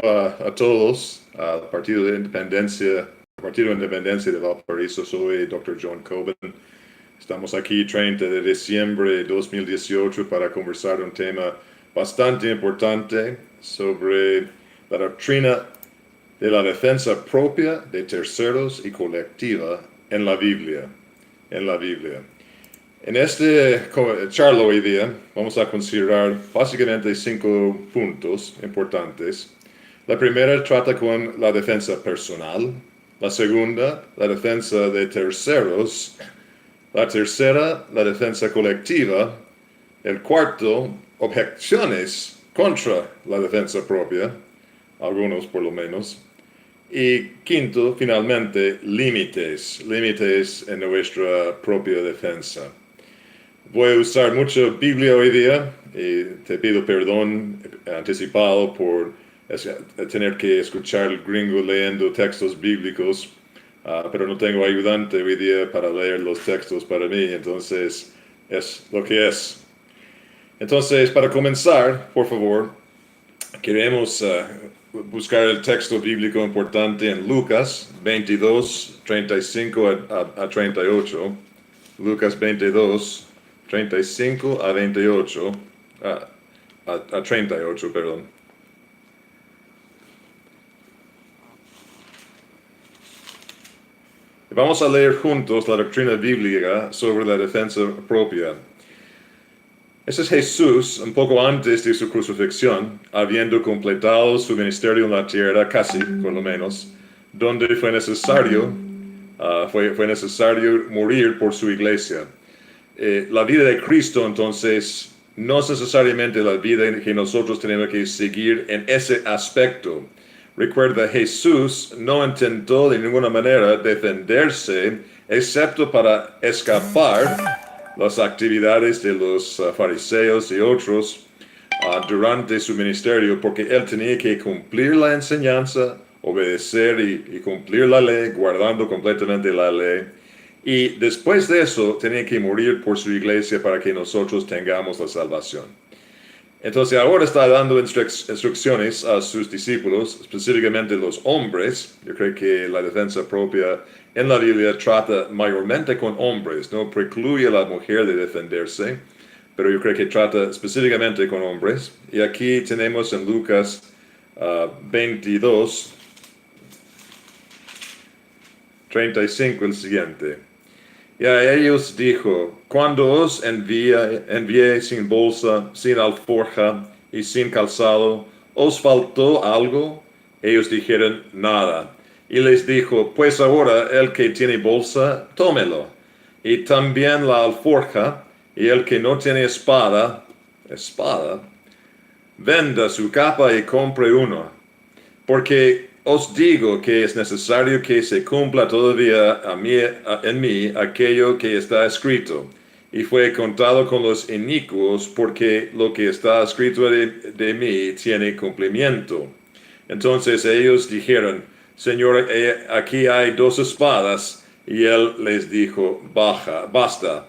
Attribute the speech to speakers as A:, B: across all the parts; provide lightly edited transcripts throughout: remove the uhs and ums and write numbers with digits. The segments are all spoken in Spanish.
A: A todos, al Partido de Independencia de Valparaíso. Soy Dr. John Coben. Estamos aquí 30 de diciembre de 2018 para conversar un tema bastante importante sobre la doctrina de la defensa propia de terceros y colectiva en la Biblia. En este charla hoy día vamos a considerar básicamente 5 puntos importantes. La primera trata con la defensa personal, la segunda, la defensa de terceros, la tercera, la defensa colectiva, el cuarto, objeciones contra la defensa propia, algunos por lo menos, y quinto, finalmente, límites en nuestra propia defensa. Voy a usar mucho Biblia hoy día y te pido perdón anticipado por tener que escuchar el gringo leyendo textos bíblicos, pero no tengo ayudante hoy día para leer los textos para mí, entonces es lo que es. Entonces, para comenzar, por favor, queremos buscar el texto bíblico importante en Lucas 22, 35 a 38. Lucas 22, 35 a 28, a 38, perdón. Vamos a leer juntos la doctrina bíblica sobre la defensa propia. Ese es Jesús, un poco antes de su crucifixión, habiendo completado su ministerio en la tierra, casi, por lo menos, donde fue necesario morir por su iglesia. La vida de Cristo, entonces, no es necesariamente la vida que nosotros tenemos que seguir en ese aspecto. Recuerda, Jesús no intentó de ninguna manera defenderse, excepto para escapar las actividades de los fariseos y otros durante su ministerio, porque él tenía que cumplir la enseñanza, obedecer y cumplir la ley, guardando completamente la ley. Y después de eso, tenía que morir por su iglesia para que nosotros tengamos la salvación. Entonces ahora está dando instrucciones a sus discípulos, específicamente los hombres. Yo creo que la defensa propia en la Biblia trata mayormente con hombres, no precluye a la mujer de defenderse, pero yo creo que trata específicamente con hombres. Y aquí tenemos en Lucas 22, 35 el siguiente. Y a ellos dijo: cuando os envié sin bolsa, sin alforja y sin calzado, ¿os faltó algo? Ellos dijeron: nada. Y les dijo: pues ahora el que tiene bolsa, tómelo, y también la alforja, y el que no tiene espada, venda su capa y compre una. Porque os digo que es necesario que se cumpla todavía en mí aquello que está escrito. Y fue contado con los inicuos, porque lo que está escrito de mí tiene cumplimiento. Entonces ellos dijeron: Señor, aquí hay 2 espadas. Y él les dijo: basta.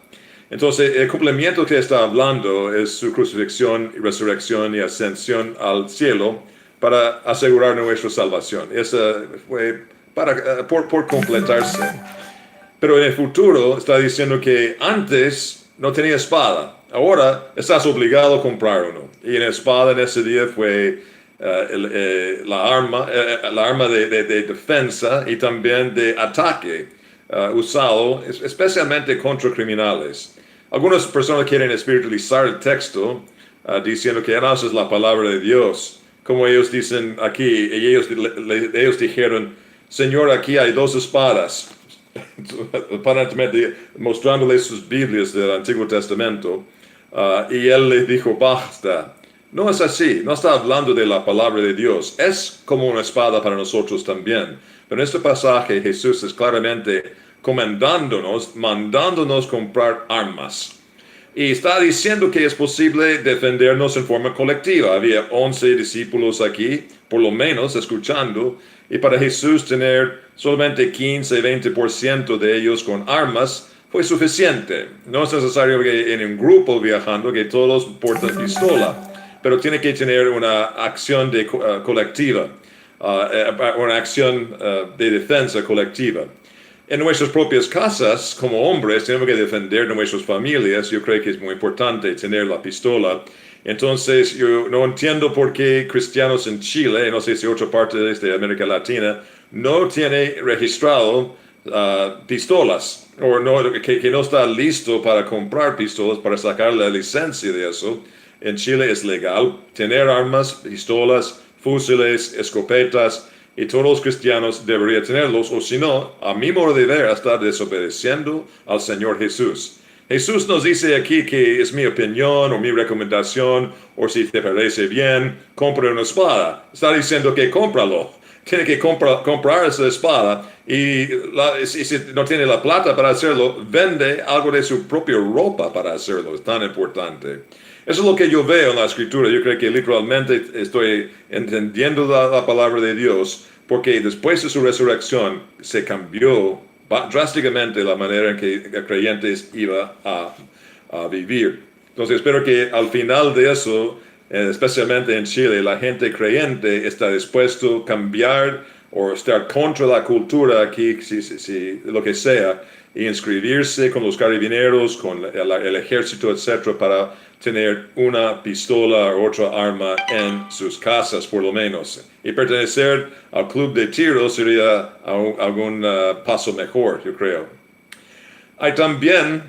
A: Entonces el cumplimiento que está hablando es su crucifixión, resurrección y ascensión al cielo, para asegurar nuestra salvación. Esa fue por completarse. Pero en el futuro está diciendo que antes no tenía espada. Ahora estás obligado a comprar uno. Y la espada en ese día fue la arma de defensa y también de ataque, usado especialmente contra criminales. Algunas personas quieren espiritualizar el texto diciendo que esa es la palabra de Dios. Como ellos dicen aquí, y ellos dijeron: Señor, aquí hay 2 espadas, aparentemente mostrándoles sus Biblias del Antiguo Testamento, y él les dijo: basta. No es así, no está hablando de la palabra de Dios, es como una espada para nosotros también. Pero en este pasaje Jesús es claramente mandándonos comprar armas. Y está diciendo que es posible defendernos en forma colectiva. Había 11 discípulos aquí, por lo menos, escuchando. Y para Jesús tener solamente 15-20% de ellos con armas fue suficiente. No es necesario que en un grupo viajando que todos porten pistola. pero tiene que tener una acción colectiva, una acción de defensa colectiva. En nuestras propias casas, como hombres, tenemos que defender nuestras familias. Yo creo que es muy importante tener la pistola. Entonces, yo no entiendo por qué cristianos en Chile, no sé si otra parte de América Latina, no tiene registrado pistolas, o no, que no está listo para comprar pistolas, para sacar la licencia de eso. En Chile es legal tener armas, pistolas, fusiles, escopetas, y todos los cristianos deberían tenerlos, o si no, a mi modo de ver, estar desobedeciendo al Señor Jesús. Jesús nos dice aquí que es mi opinión o mi recomendación, o si te parece bien, compra una espada. Está diciendo que cómpralo. Tiene que comprar esa espada y si no tiene la plata para hacerlo, vende algo de su propia ropa para hacerlo. Es tan importante. Eso es lo que yo veo en la Escritura. Yo creo que literalmente estoy entendiendo la palabra de Dios, porque después de su resurrección se cambió drásticamente la manera en que creyentes iban a vivir. Entonces espero que al final de eso, especialmente en Chile, la gente creyente está dispuesto a cambiar o estar contra la cultura aquí, si lo que sea, y inscribirse con los carabineros, con el ejército, etcétera, para tener una pistola o otra arma en sus casas, por lo menos. Y pertenecer al club de tiro sería algún paso mejor, yo creo. Hay también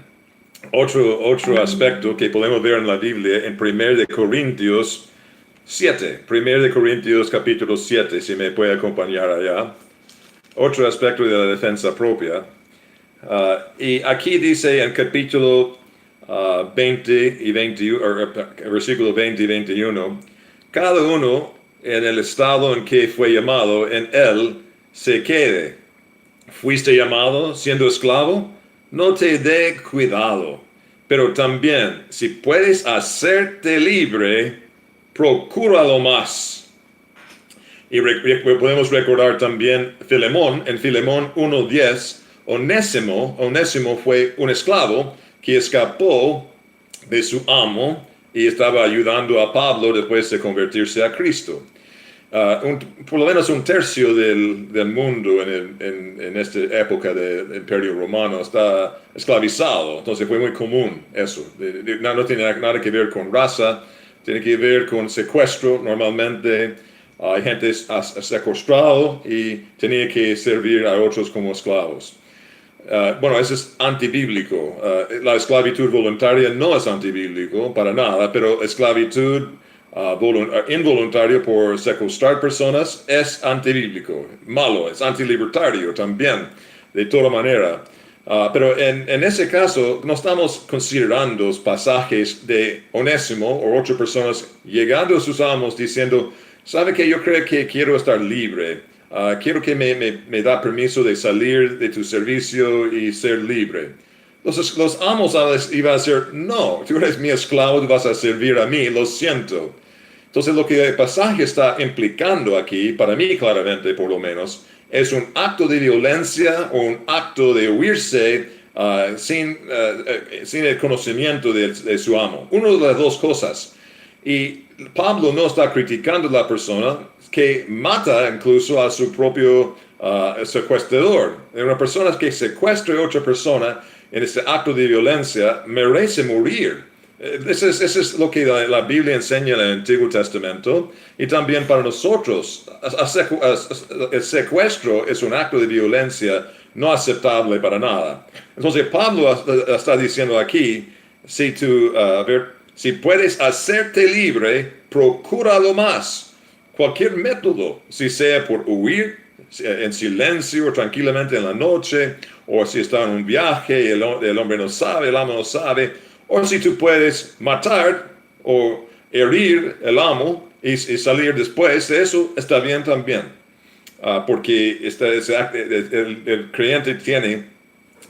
A: otro aspecto que podemos ver en la Biblia en 1 de Corintios 7. 1 de Corintios capítulo 7, si me puede acompañar allá. Otro aspecto de la defensa propia. Y aquí dice en capítulo 20 y 21, versículo 20 y 21, cada uno en el estado en que fue llamado, en él se quede. ¿Fuiste llamado siendo esclavo? No te dé cuidado. Pero también, si puedes hacerte libre, procúralo más. Y podemos recordar también Filemón, en Filemón 1:10, Onésimo fue un esclavo que escapó de su amo y estaba ayudando a Pablo después de convertirse a Cristo. Por lo menos un tercio del mundo en esta época del Imperio Romano está esclavizado, entonces fue muy común eso. No tiene nada que ver con raza, tiene que ver con secuestro. Normalmente hay gente secuestrado y tenía que servir a otros como esclavos. Bueno, eso es antibíblico. La esclavitud voluntaria no es antibíblico para nada, pero esclavitud involuntaria por secuestrar personas es antibíblico, malo, es antilibertario también, de toda manera. Pero en ese caso no estamos considerando los pasajes de Onésimo o otras personas llegando a sus amos diciendo, ¿sabe qué? Yo creo que quiero estar libre. Quiero que me da permiso de salir de tu servicio y ser libre. Entonces los amos iban a decir, no, tú eres mi esclavo, tú vas a servir a mí, lo siento. Entonces lo que el pasaje está implicando aquí, para mí claramente por lo menos, es un acto de violencia o un acto de huirse sin el conocimiento de su amo. Una de las dos cosas. Y Pablo no está criticando a la persona que mata incluso a su propio secuestrador. Una persona que secuestra a otra persona en este acto de violencia merece morir. Eso es lo que la Biblia enseña en el Antiguo Testamento y también para nosotros. El secuestro es un acto de violencia no aceptable para nada. Entonces Pablo está diciendo aquí, si puedes hacerte libre, procúralo más. Cualquier método, si sea por huir en silencio o tranquilamente en la noche, o si está en un viaje y el hombre no sabe, el amo no sabe, o si tú puedes matar o herir el amo y salir después de eso, está bien también. Porque el creyente tiene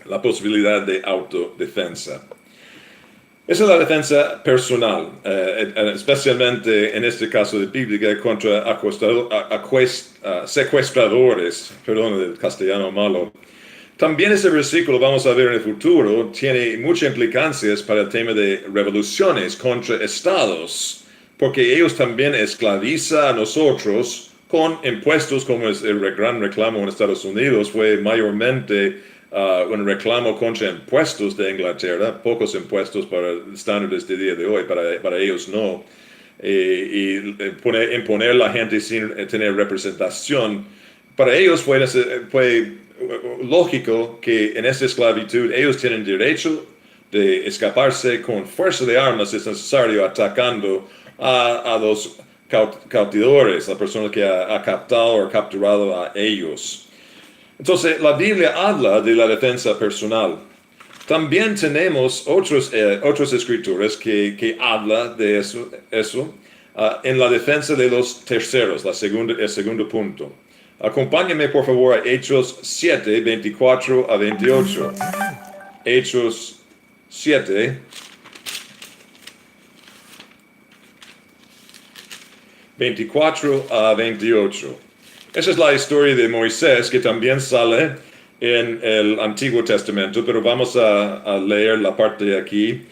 A: la posibilidad de autodefensa. Esa es la defensa personal, especialmente en este caso de Biblia contra secuestradores, perdón, el castellano malo. También ese versículo, vamos a ver en el futuro, tiene muchas implicancias para el tema de revoluciones contra estados, porque ellos también esclavizan a nosotros con impuestos, como es el gran reclamo en Estados Unidos, fue mayormente un reclamo contra impuestos de Inglaterra, pocos impuestos para estándares de día de hoy, para ellos no, imponer a la gente sin tener representación. Para ellos fue lógico que en esa esclavitud ellos tienen derecho de escaparse con fuerza de armas, si es necesario, atacando a los cautivadores, la persona que ha captado o capturado a ellos. Entonces, la Biblia habla de la defensa personal. También tenemos otras escrituras que hablan de eso en la defensa de los terceros, el segundo punto. Acompáñenme, por favor, a Hechos 7, 24 a 28. Hechos 7, 24 a 28. Esa es la historia de Moisés, que también sale en el Antiguo Testamento, pero vamos a leer la parte de aquí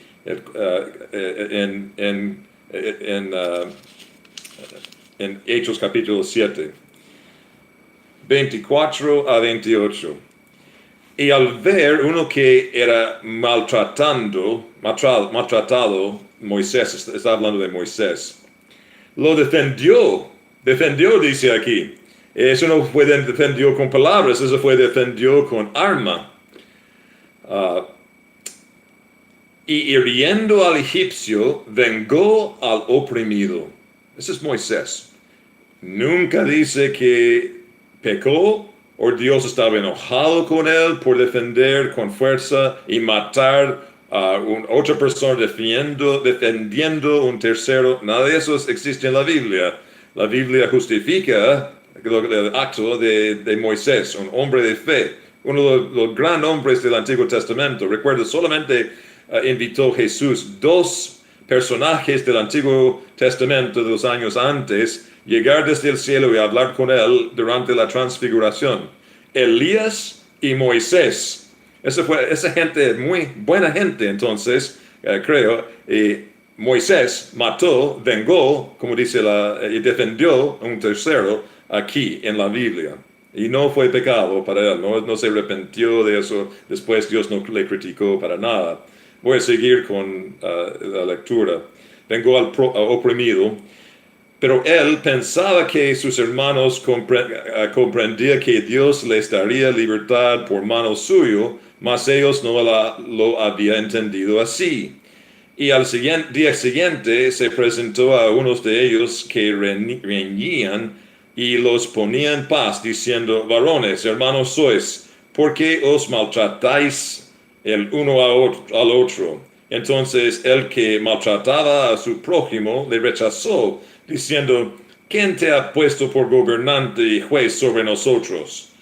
A: en Hechos capítulo 7, 24 a 28. Y al ver uno que era maltratado, Moisés, está hablando de Moisés, lo defendió, dice aquí. Eso no fue defendió con palabras, eso fue defendió con arma. Y hiriendo al egipcio, vengó al oprimido. Ese es Moisés. Nunca dice que pecó o Dios estaba enojado con él por defender con fuerza y matar a otra persona defendiendo un tercero. Nada de eso existe en la Biblia. La Biblia justifica el acto de Moisés, un hombre de fe, uno de los grandes hombres del Antiguo Testamento. Recuerda, solamente invitó Jesús 2 personajes del Antiguo Testamento de los años antes llegar desde el cielo y hablar con él durante la transfiguración. Elías y Moisés. Esa gente, muy buena gente, entonces, creo. Moisés mató, vengó, como dice y defendió a un tercero aquí en la Biblia. Y no fue pecado para él, no se arrepintió de eso. Después Dios no le criticó para nada. Voy a seguir con la lectura. Vengó al oprimido. Pero él pensaba que sus hermanos comprendían que Dios les daría libertad por mano suyo, mas ellos no lo habían entendido así. Y al día siguiente se presentó a unos de ellos que reñían y los ponía en paz, diciendo: varones, hermanos sois, ¿por qué os maltratáis el uno al otro? Entonces el que maltrataba a su prójimo le rechazó, diciendo: ¿quién te ha puesto por gobernante y juez sobre nosotros?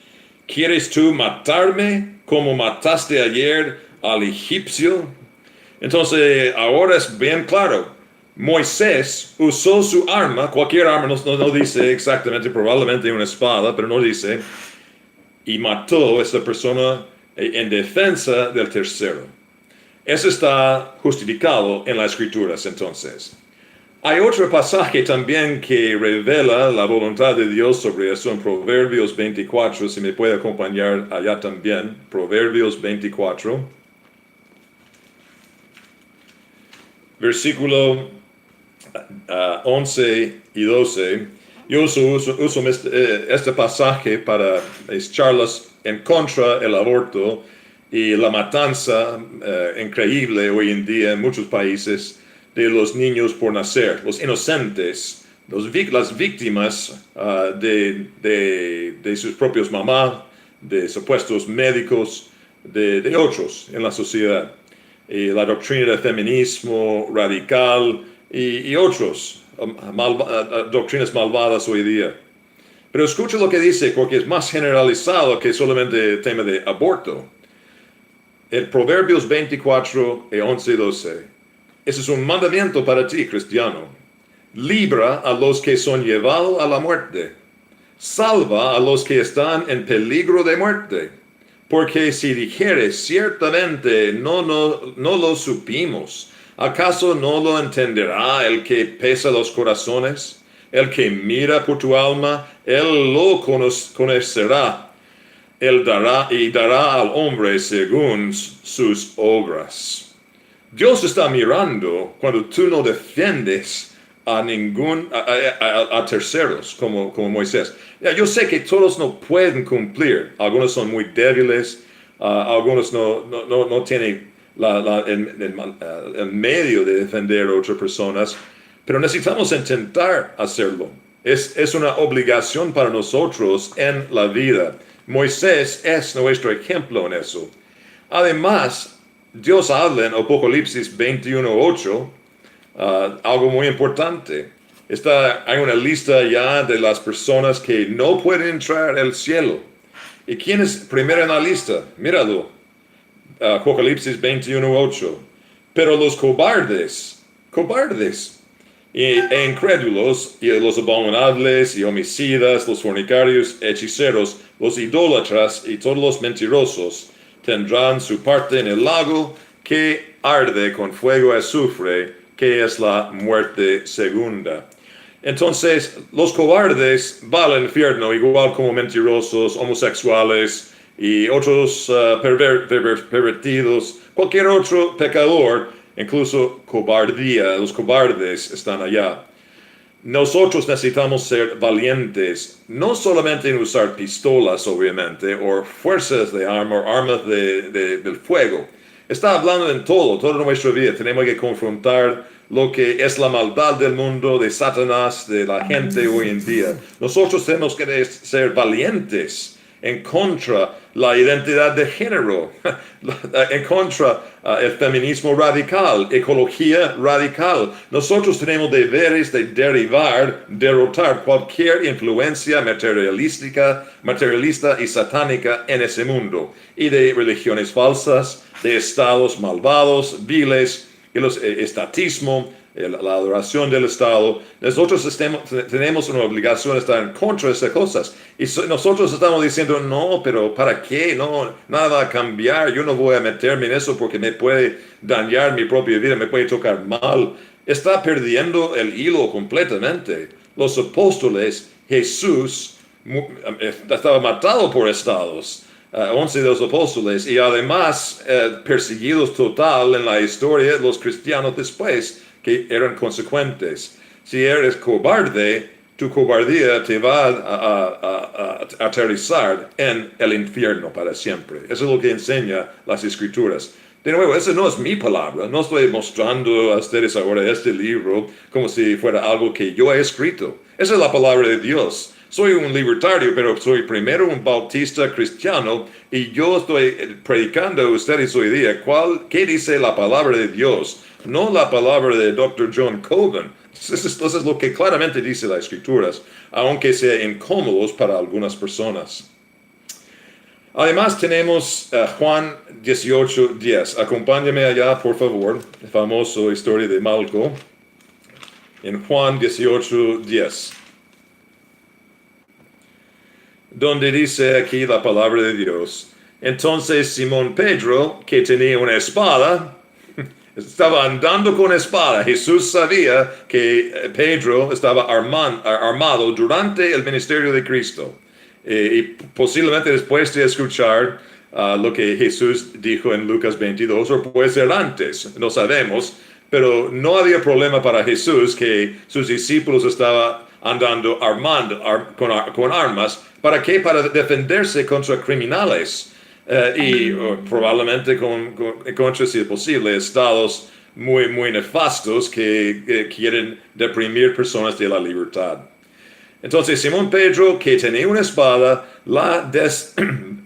A: ¿Quieres tú matarme como mataste ayer al egipcio? Entonces ahora es bien claro. Moisés usó su arma, cualquier arma, no dice exactamente, probablemente una espada, pero no dice, y mató a esta persona en defensa del tercero. Eso está justificado en las Escrituras, entonces. Hay otro pasaje también que revela la voluntad de Dios sobre eso en Proverbios 24, si me puede acompañar allá también, Proverbios 24, versículo 11 y 12. Yo uso este pasaje para charlas en contra del aborto y la matanza increíble hoy en día en muchos países de los niños por nacer, los inocentes, las víctimas de sus propios mamás, de supuestos médicos, de otros en la sociedad. Y la doctrina del feminismo radical y otros, doctrinas malvadas hoy día. Pero escucha lo que dice, porque es más generalizado que solamente el tema de aborto. El Proverbios 24, 11 y 12. Ese es un mandamiento para ti, cristiano. Libra a los que son llevados a la muerte. Salva a los que están en peligro de muerte. Porque si dijeres ciertamente no lo supimos, ¿Acaso no lo entenderá el que pesa los corazones? El que mira por tu alma, él lo conocerá. Él dará al hombre según sus obras. Dios está mirando cuando tú no defiendes a terceros como Moisés. Ya, yo sé que todos no pueden cumplir. Algunos son muy débiles, algunos no tienen el medio de defender a otras personas, pero necesitamos intentar hacerlo. Es una obligación para nosotros en la vida. Moisés es nuestro ejemplo en eso. Además, Dios habla en Apocalipsis 21:8, algo muy importante. Hay una lista ya de las personas que no pueden entrar al cielo. ¿Y quién es primero en la lista? Míralo. Apocalipsis 21:8. Pero los cobardes, e incrédulos, y los abominables, y homicidas, los fornicarios, hechiceros, los idólatras, y todos los mentirosos, tendrán su parte en el lago que arde con fuego y azufre, que es la muerte segunda. Entonces, los cobardes van al infierno, igual como mentirosos, homosexuales y otros pervertidos, cualquier otro pecador, incluso cobardía. Los cobardes están allá. Nosotros necesitamos ser valientes, no solamente en usar pistolas, obviamente, o fuerzas de arma, o armas del fuego. Está hablando en toda nuestra vida. Tenemos que confrontar lo que es la maldad del mundo, de Satanás, de la gente hoy en día. Nosotros tenemos que ser valientes en contra la identidad de género, en contra el feminismo radical, ecología radical. Nosotros tenemos deberes de derrotar cualquier influencia materialista y satánica en ese mundo, y de religiones falsas, de estados malvados, viles, el estatismo, la adoración del Estado. Nosotros tenemos una obligación de estar en contra de esas cosas. Y nosotros estamos diciendo, no, pero ¿para qué? No, nada va a cambiar. Yo no voy a meterme en eso porque me puede dañar mi propia vida, me puede tocar mal. Está perdiendo el hilo completamente. Los apóstoles, Jesús estaba matado por estados. 11 de los apóstoles, y además perseguidos total en la historia de los cristianos después, que eran consecuentes. Si eres cobarde, tu cobardía te va a aterrizar en el infierno para siempre. Eso es lo que enseña las Escrituras. De nuevo, esa no es mi palabra. No estoy mostrando a ustedes ahora este libro como si fuera algo que yo he escrito. Esa es la palabra de Dios. Soy un libertario, pero soy primero un bautista cristiano, y yo estoy predicando a ustedes hoy día qué dice la palabra de Dios, no la palabra de Dr. John Coben. Eso es lo que claramente dice las Escrituras, aunque sea incómodos para algunas personas. Además tenemos Juan 18:10. Acompáñame allá, por favor, la famosa historia de Malco, en Juan 18:10. Donde dice aquí la palabra de Dios. Entonces Simón Pedro, que tenía una espada, estaba andando con espada. Jesús sabía que Pedro estaba armado durante el ministerio de Cristo. Y posiblemente después de escuchar lo que Jesús dijo en Lucas 22, o puede ser antes, no sabemos, pero no había problema para Jesús que sus discípulos estaban andando con armas. ¿Para qué? Para defenderse contra criminales y probablemente contra, si es posible, estados muy, muy nefastos que quieren deprimir personas de la libertad. Entonces Simón Pedro, que tenía una espada, la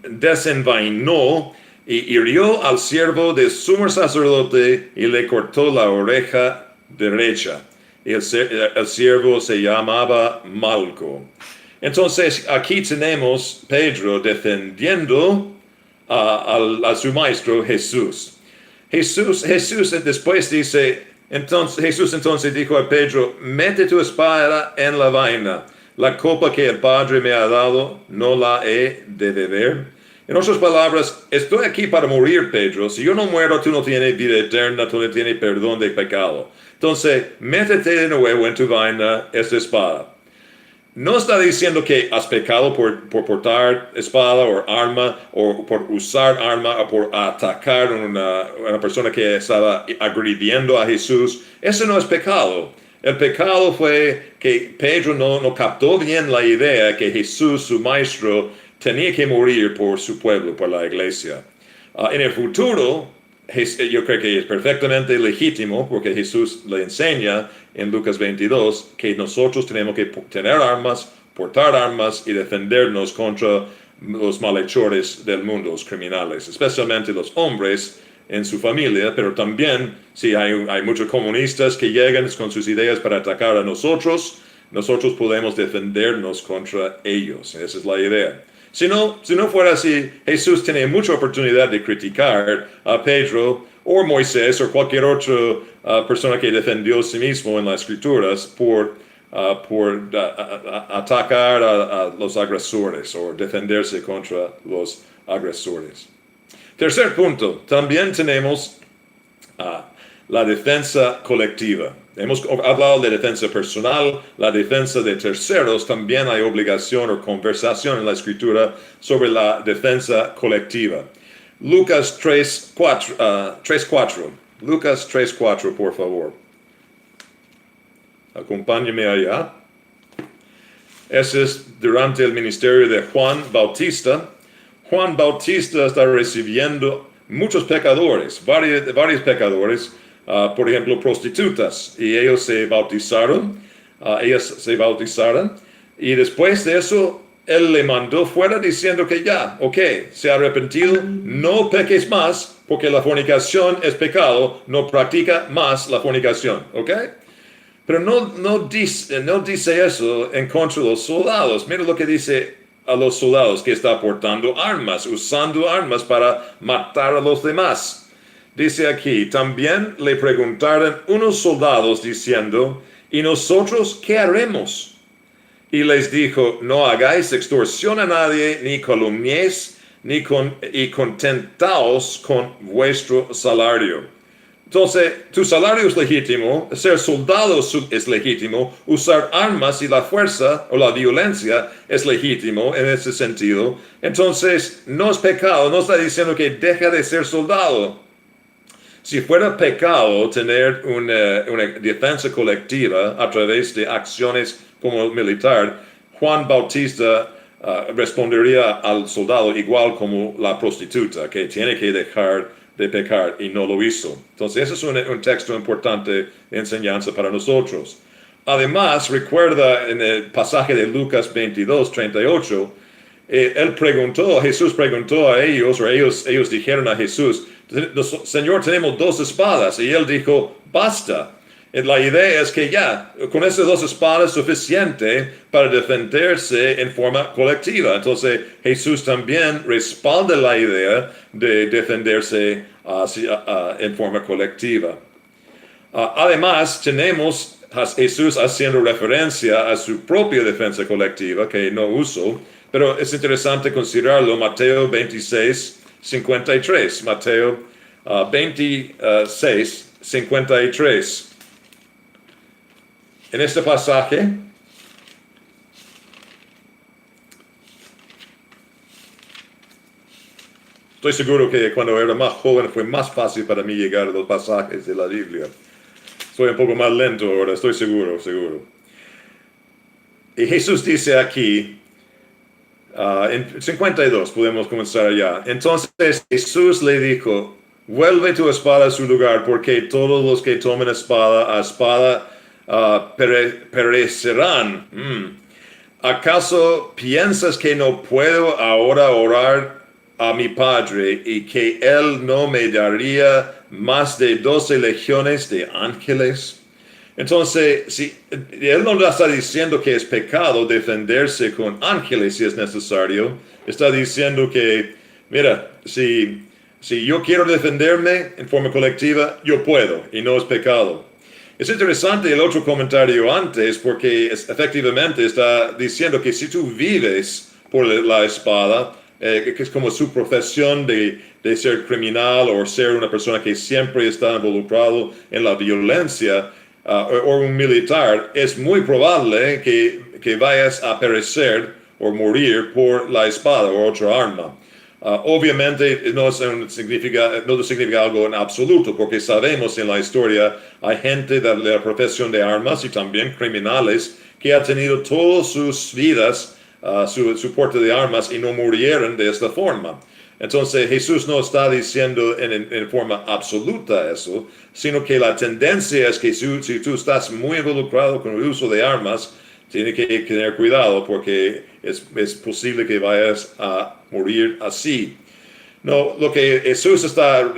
A: desenvainó y hirió al siervo del sumo sacerdote y le cortó la oreja derecha. Y el siervo se llamaba Malco. Entonces aquí tenemos Pedro defendiendo a su maestro Jesús. Jesús después dice, Jesús entonces dijo a Pedro, mete tu espada en la vaina. La copa que el Padre me ha dado, no la he de beber. En otras palabras, estoy aquí para morir, Pedro. Si yo no muero, tú no tienes vida eterna, tú no tienes perdón de pecado. Entonces, métete de nuevo en tu vaina esta espada. No está diciendo que has pecado por portar espada o arma, o por usar arma, o por atacar a una persona que estaba agrediendo a Jesús. Eso no es pecado. El pecado fue que Pedro no captó bien la idea que Jesús, su maestro, tenía que morir por su pueblo, por la iglesia. En el futuro, yo creo que es perfectamente legítimo, porque Jesús le enseña en Lucas 22 que nosotros tenemos que tener armas, portar armas y defendernos contra los malhechores del mundo, los criminales, especialmente los hombres en su familia, pero también si hay muchos comunistas que llegan con sus ideas para atacar a nosotros podemos defendernos contra ellos. Esa es la idea. Si no fuera así, Jesús tenía mucha oportunidad de criticar a Pedro o Moisés o cualquier otra persona que defendió a sí mismo en las Escrituras por atacar a los agresores o defenderse contra los agresores. Tercer punto, también tenemos la defensa colectiva. Hemos hablado de defensa personal, la defensa de terceros. También hay obligación o conversación en la Escritura sobre la defensa colectiva. Lucas 3:4. Lucas 3:4, por favor. Acompáñeme allá. Ese es durante el ministerio de Juan Bautista. Juan Bautista está recibiendo muchos pecadores, varios pecadores, por ejemplo, prostitutas, y ellas se bautizaron, y después de eso, él le mandó fuera diciendo que ya, se ha arrepentido, no peques más, porque la fornicación es pecado, no practica más la fornicación, Pero no dice eso en contra de los soldados. Mira lo que dice a los soldados, que está portando armas, usando armas para matar a los demás. Dice aquí, también le preguntaron unos soldados diciendo, ¿y nosotros qué haremos? Y les dijo, no hagáis extorsión a nadie, ni calumniéis, y contentaos con vuestro salario. Entonces, tu salario es legítimo, ser soldado es legítimo, usar armas y la fuerza o la violencia es legítimo en ese sentido. Entonces, no es pecado, no está diciendo que deja de ser soldado. Si fuera pecado tener una defensa colectiva a través de acciones como el militar, Juan Bautista respondería al soldado igual como la prostituta, que tiene que dejar de pecar y no lo hizo. Entonces, ese es un texto importante de enseñanza para nosotros. Además, recuerda en el pasaje de Lucas 22:38, Jesús preguntó a ellos, o ellos dijeron a Jesús, Señor, tenemos 2 espadas, y él dijo, basta. La idea es que ya, con esas 2 espadas es suficiente para defenderse en forma colectiva. Entonces, Jesús también respalda la idea de defenderse en forma colectiva. Además, tenemos a Jesús haciendo referencia a su propia defensa colectiva, que no uso, pero es interesante considerarlo. Mateo 26:53. Mateo 26:53. En este pasaje, estoy seguro que cuando era más joven fue más fácil para mí llegar a los pasajes de la Biblia. Soy un poco más lento ahora, estoy seguro. Y Jesús dice aquí, en 52, podemos comenzar allá. Entonces Jesús le dijo, vuelve tu espada a su lugar, porque todos los que tomen espada a espada perecerán. ¿Acaso piensas que no puedo ahora orar a mi Padre y que Él no me daría más de 12 legiones de ángeles? Entonces, si Él no le está diciendo que es pecado defenderse con ángeles si es necesario, está diciendo que, mira, si yo quiero defenderme en forma colectiva, yo puedo y no es pecado. Es interesante el otro comentario antes, porque efectivamente está diciendo que si tú vives por la espada, que es como su profesión de ser criminal o ser una persona que siempre está involucrado en la violencia, o un militar, es muy probable que vayas a perecer o morir por la espada o otra arma. Obviamente no significa algo en absoluto, porque sabemos en la historia hay gente de la profesión de armas y también criminales que ha tenido todas sus vidas su porte de armas y no murieron de esta forma. Entonces Jesús no está diciendo en forma absoluta eso, sino que la tendencia es que si tú estás muy involucrado con el uso de armas, tienes que tener cuidado porque es posible que vayas a morir así. No, lo que Jesús está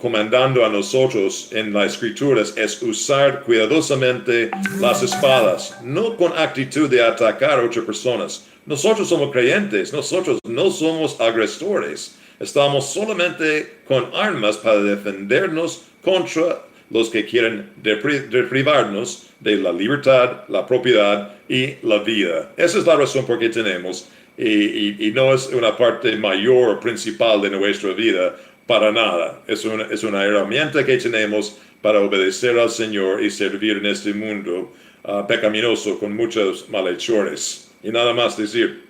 A: comandando a nosotros en las Escrituras es usar cuidadosamente las espadas, no con actitud de atacar a otras personas. Nosotros somos creyentes, nosotros no somos agresores. Estamos solamente con armas para defendernos contra los que quieren deprivarnos de la libertad, la propiedad y la vida. Esa es la razón por qué tenemos. Y no es una parte mayor o principal de nuestra vida para nada. Es una herramienta que tenemos para obedecer al Señor y servir en este mundo pecaminoso con muchos malhechores. Y nada más decir.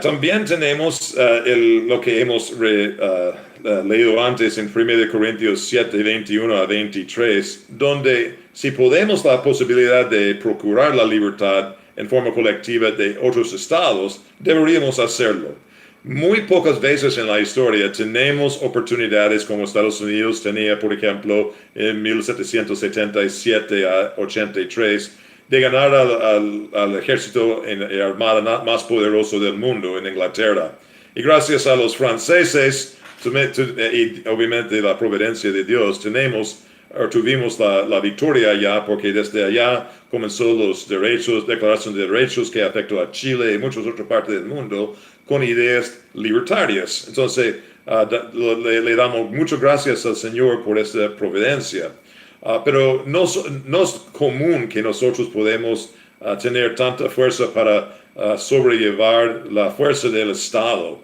A: También tenemos lo que hemos leído antes en 1 Corintios 7, 21 a 23, donde si podemos la posibilidad de procurar la libertad en forma colectiva de otros estados, deberíamos hacerlo. Muy pocas veces en la historia tenemos oportunidades como Estados Unidos tenía, por ejemplo, en 1777 a 83, de ganar al ejército en armada más poderoso del mundo en Inglaterra. Y gracias a los franceses, y obviamente la providencia de Dios, tuvimos la victoria allá, porque desde allá comenzó los derechos, declaración de derechos que afectó a Chile y muchas otras partes del mundo con ideas libertarias. Entonces, le damos muchas gracias al Señor por esta providencia. Pero no es común que nosotros podemos tener tanta fuerza para sobrellevar la fuerza del Estado.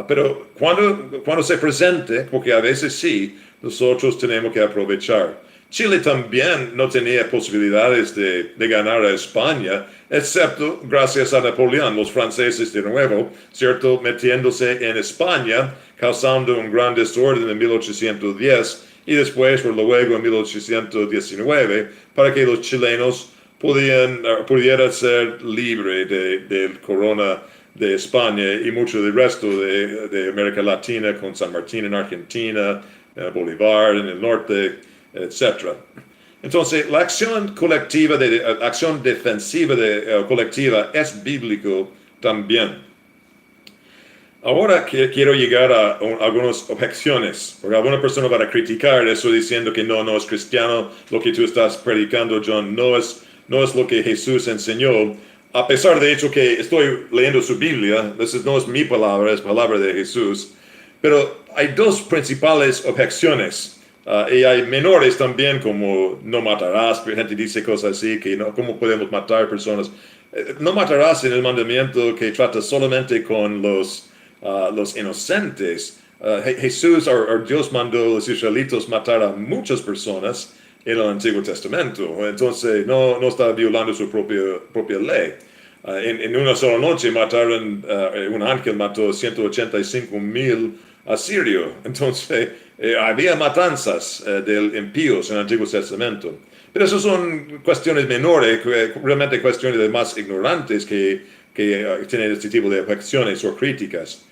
A: Pero cuando se presente, porque a veces sí, nosotros tenemos que aprovechar. Chile también no tenía posibilidades de ganar a España, excepto gracias a Napoleón, los franceses de nuevo, ¿cierto?, metiéndose en España, causando un gran desorden en 1810 y después, luego en 1819, para que los chilenos pudieran ser libres del corona de España y mucho del resto de América Latina, con San Martín en Argentina, Bolívar en el norte, etc. Entonces, la acción colectiva, acción defensiva colectiva es bíblico también. Ahora quiero llegar a algunas objeciones, porque alguna persona va a criticar eso diciendo que no es cristiano, lo que tú estás predicando, John, no es lo que Jesús enseñó, a pesar de hecho que estoy leyendo su Biblia, no es mi palabra, es palabra de Jesús, pero hay dos principales objeciones, y hay menores también, como no matarás, gente dice cosas así, que no, ¿cómo podemos matar personas? No matarás en el mandamiento que trata solamente con los inocentes. Jesús o Dios mandó a los israelitas matar a muchas personas en el Antiguo Testamento. Entonces no está violando su propia ley. En una sola noche un ángel mató 185,000 asirios. Entonces había matanzas de impíos en el Antiguo Testamento. Pero esas son cuestiones menores, realmente cuestiones de más ignorantes que tienen este tipo de objeciones o críticas.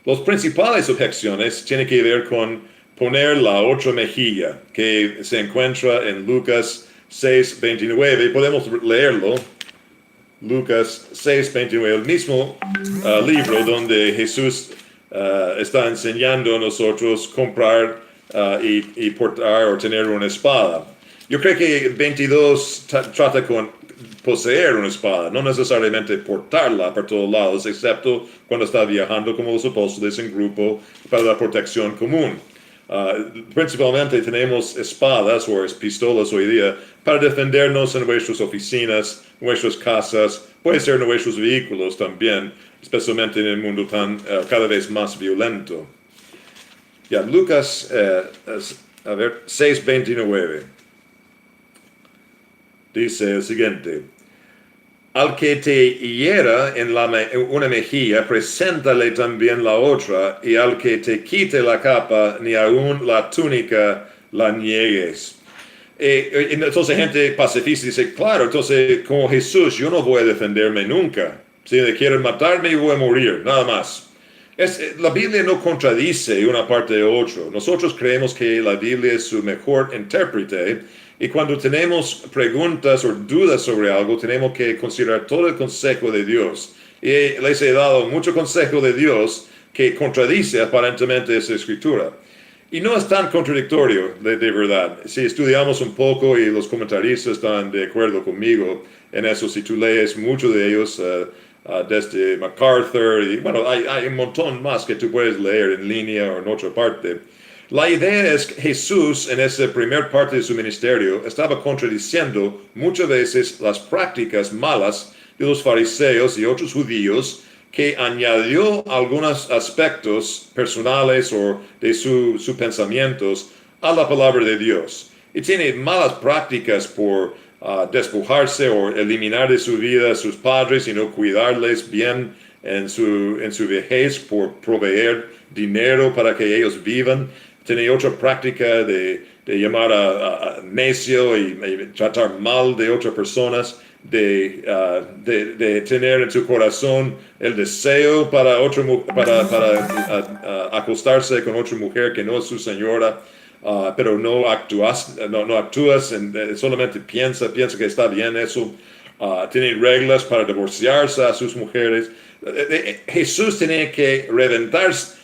A: Las principales objeciones tienen que ver con poner la otra mejilla, que se encuentra en Lucas 6:29. Podemos leerlo. Lucas 6:29, el mismo libro donde Jesús está enseñando a nosotros comprar y portar o tener una espada. Yo creo que 22 trata con poseer una espada, no necesariamente portarla por todos lados, excepto cuando está viajando como los apóstoles en grupo para la protección común. Principalmente tenemos espadas o pistolas hoy día para defendernos en nuestras oficinas, nuestras casas, puede ser nuestros vehículos también, especialmente en el mundo cada vez más violento. Ya, Lucas, 6:29. Dice el siguiente: al que te hiera en una mejilla, preséntale también la otra, y al que te quite la capa, ni aun la túnica la niegues. Entonces gente pacifista dice, claro, entonces como Jesús, yo no voy a defenderme nunca. Si me quieren matarme, yo voy a morir, nada más. La Biblia no contradice una parte de otra. Nosotros creemos que la Biblia es su mejor intérprete, y cuando tenemos preguntas o dudas sobre algo, tenemos que considerar todo el consejo de Dios. Y les he dado mucho consejo de Dios que contradice aparentemente esa escritura. Y no es tan contradictorio, de verdad. Si estudiamos un poco, y los comentaristas están de acuerdo conmigo en eso, si tú lees mucho de ellos, desde MacArthur, y bueno, hay un montón más que tú puedes leer en línea o en otra parte. La idea es que Jesús, en esa primera parte de su ministerio, estaba contradiciendo muchas veces las prácticas malas de los fariseos y otros judíos, que añadió algunos aspectos personales o de sus pensamientos a la palabra de Dios. Y tiene malas prácticas por despojarse o eliminar de su vida a sus padres y no cuidarles bien en su vejez por proveer dinero para que ellos vivan. Tiene otra práctica de llamar a necio y tratar mal de otras personas, de tener en su corazón el deseo para acostarse con otra mujer que no es su señora, pero no actúas, solamente piensa que está bien eso. Tiene reglas para divorciarse a sus mujeres. Jesús tenía que reventarse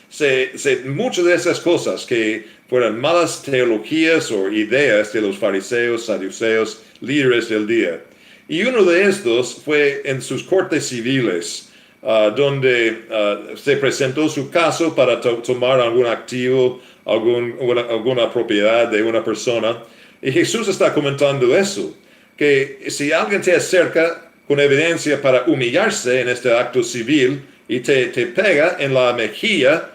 A: muchas de esas cosas que fueron malas teologías o ideas de los fariseos, saduceos, líderes del día. Y uno de estos fue en sus cortes civiles, donde se presentó su caso para tomar algún activo, alguna propiedad de una persona. Y Jesús está comentando eso, que si alguien te acerca con evidencia para humillarse en este acto civil y te pega en la mejilla,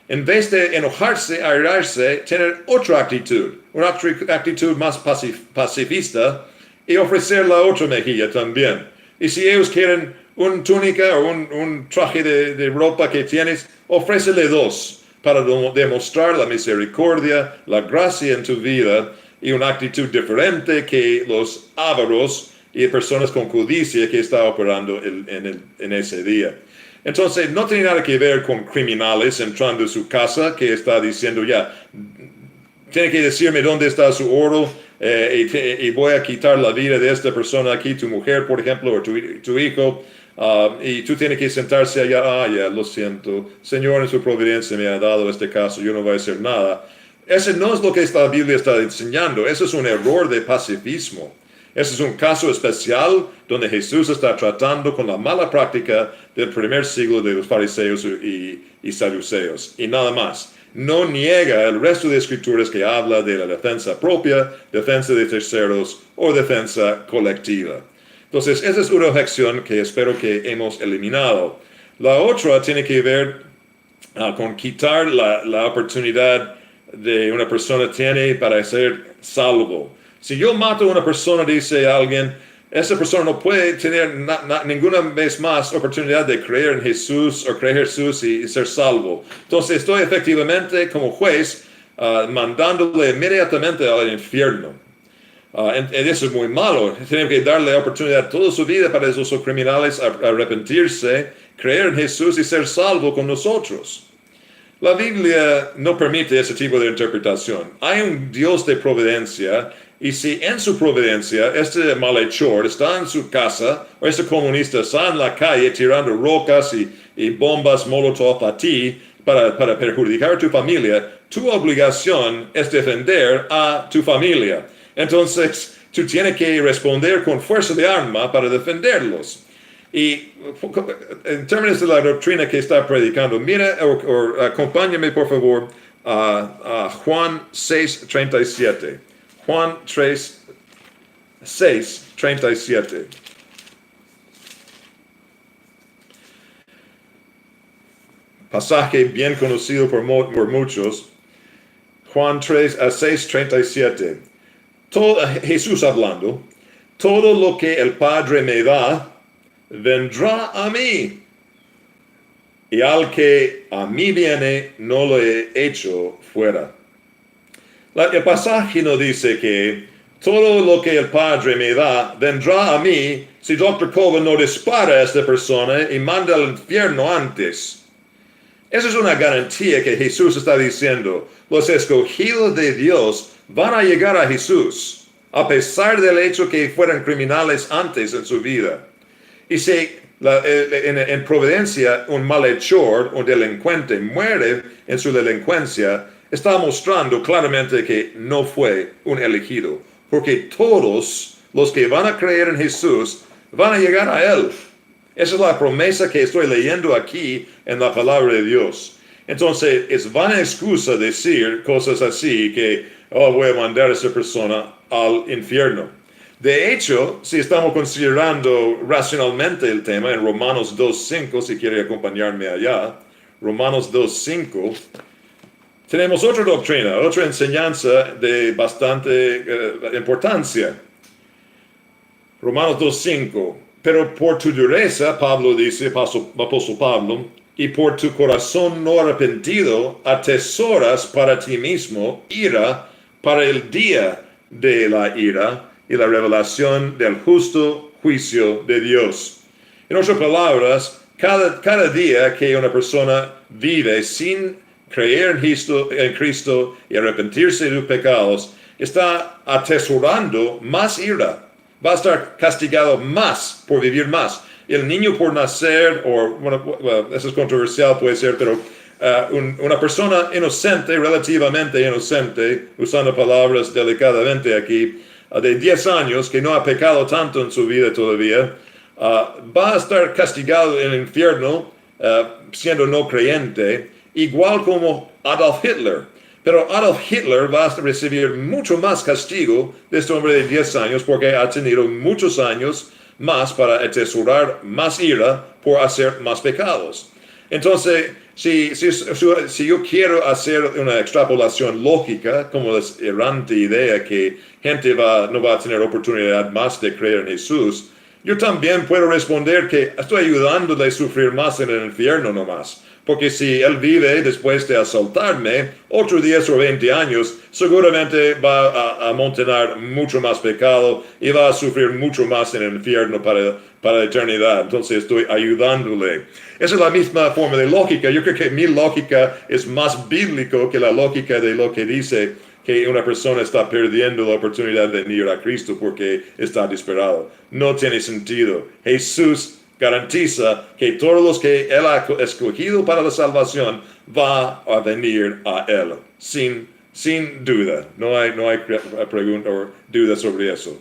A: en vez de enojarse, airarse, tener otra actitud, una actitud más pacifista, y ofrecer la otra mejilla también. Y si ellos quieren una túnica o un traje de ropa que tienes, ofrécele dos para demostrar la misericordia, la gracia en tu vida, y una actitud diferente que los ávaros y personas con codicia que está operando en ese día. Entonces, no tiene nada que ver con criminales entrando a su casa que está diciendo, ya, tiene que decirme dónde está su oro, y voy a quitar la vida de esta persona aquí, tu mujer, por ejemplo, o tu hijo, y tú tienes que sentarse allá, ya, lo siento, Señor en su providencia me ha dado este caso, yo no voy a hacer nada. Ese no es lo que esta Biblia está enseñando, eso es un error de pacifismo. Ese es un caso especial donde Jesús está tratando con la mala práctica del primer siglo de los fariseos y saduceos, y nada más. No niega el resto de escrituras que habla de la defensa propia, defensa de terceros o defensa colectiva. Entonces, esa es una objeción que espero que hemos eliminado. La otra tiene que ver con quitar la oportunidad de una persona tiene para ser salvo. Si yo mato a una persona, dice alguien, esa persona no puede tener ninguna vez más oportunidad de creer en Jesús o creer en Jesús y ser salvo. Entonces estoy efectivamente como juez mandándole inmediatamente al infierno. Eso es muy malo. Tenemos que darle oportunidad toda su vida para esos criminales a arrepentirse, creer en Jesús y ser salvo con nosotros. La Biblia no permite ese tipo de interpretación. Hay un Dios de providencia, y si en su providencia este malhechor está en su casa, o este comunista está en la calle tirando rocas y bombas molotov a ti para perjudicar a tu familia, tu obligación es defender a tu familia. Entonces, tú tienes que responder con fuerza de arma para defenderlos. Y en términos de la doctrina que está predicando, mira, o acompáñame por favor Juan 6:37. Juan 6:37. Pasaje bien conocido por muchos. Juan 6:37. Jesús hablando. Todo lo que el Padre me da, vendrá a mí. Y al que a mí viene, no lo he hecho fuera. El pasaje no dice que todo lo que el Padre me da, vendrá a mí si Dr. Colvin no dispara a esta persona y manda al infierno antes. Esa es una garantía que Jesús está diciendo. Los escogidos de Dios van a llegar a Jesús, a pesar del hecho que fueran criminales antes en su vida. Y si en providencia un malhechor, un delincuente, muere en su delincuencia, está mostrando claramente que no fue un elegido. Porque todos los que van a creer en Jesús van a llegar a Él. Esa es la promesa que estoy leyendo aquí en la palabra de Dios. Entonces, es vana excusa decir cosas así que, voy a mandar a esa persona al infierno. De hecho, si estamos considerando racionalmente el tema en Romanos 2:5, si quiere acompañarme allá, Romanos 2:5, tenemos otra doctrina, otra enseñanza de bastante importancia. Romanos 2:5. Pero por tu dureza, Pablo dice, apóstol Pablo, y por tu corazón no arrepentido, atesoras para ti mismo ira para el día de la ira y la revelación del justo juicio de Dios. En otras palabras, cada día que una persona vive sin creer en Cristo y arrepentirse de sus pecados, está atesorando más ira. Va a estar castigado más por vivir más. El niño por nacer, eso es controversial, puede ser, pero una persona inocente, relativamente inocente, usando palabras delicadamente aquí, de 10 años, que no ha pecado tanto en su vida todavía, va a estar castigado en el infierno siendo no creyente, igual como Adolf Hitler. Pero Adolf Hitler va a recibir mucho más castigo de este hombre de 10 años porque ha tenido muchos años más para atesorar más ira por hacer más pecados. Entonces, si yo quiero hacer una extrapolación lógica, como la errante idea que gente no va a tener oportunidad más de creer en Jesús, yo también puedo responder que estoy ayudándole a sufrir más en el infierno nomás. Porque si él vive después de asaltarme, otros 10 o 20 años, seguramente va a amontonar mucho más pecado y va a sufrir mucho más en el infierno para la eternidad. Entonces estoy ayudándole. Esa es la misma forma de lógica. Yo creo que mi lógica es más bíblico que la lógica de lo que dice que una persona está perdiendo la oportunidad de venir a Cristo porque está desesperado. No tiene sentido. Jesús garantiza que todos los que Él ha escogido para la salvación va a venir a Él, sin duda. No hay pregunta o duda sobre eso.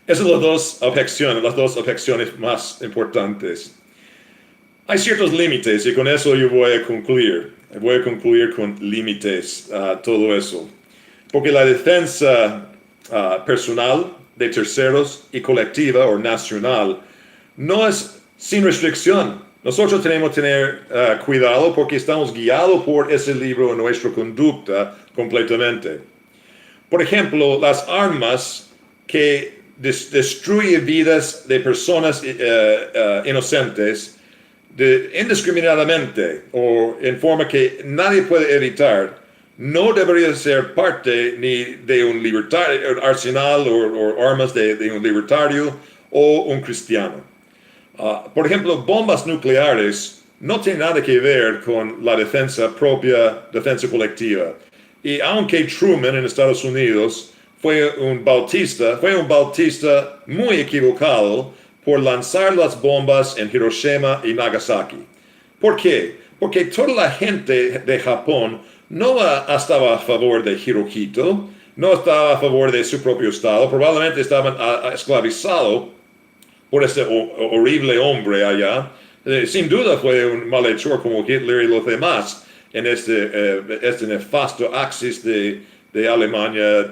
A: Esas son las dos objeciones más importantes. Hay ciertos límites y con eso yo voy a concluir. Voy a concluir con límites, todo eso. Porque la defensa personal de terceros y colectiva o nacional no es sin restricción. Nosotros tenemos que tener cuidado porque estamos guiados por ese libro en nuestra conducta completamente. Por ejemplo, las armas que destruyen vidas de personas inocentes indiscriminadamente o en forma que nadie puede evitar, no debería ser parte ni de un arsenal o armas de un libertario o un cristiano. Por ejemplo, bombas nucleares no tienen nada que ver con la defensa propia, defensa colectiva. Y aunque Truman en Estados Unidos fue un bautista muy equivocado por lanzar las bombas en Hiroshima y Nagasaki. ¿Por qué? Porque toda la gente de Japón no estaba a favor de Hirohito, no estaba a favor de su propio estado, probablemente estaban esclavizados por ese horrible hombre allá. Sin duda fue un malhechor como Hitler y los demás. en este nefasto axis de Alemania,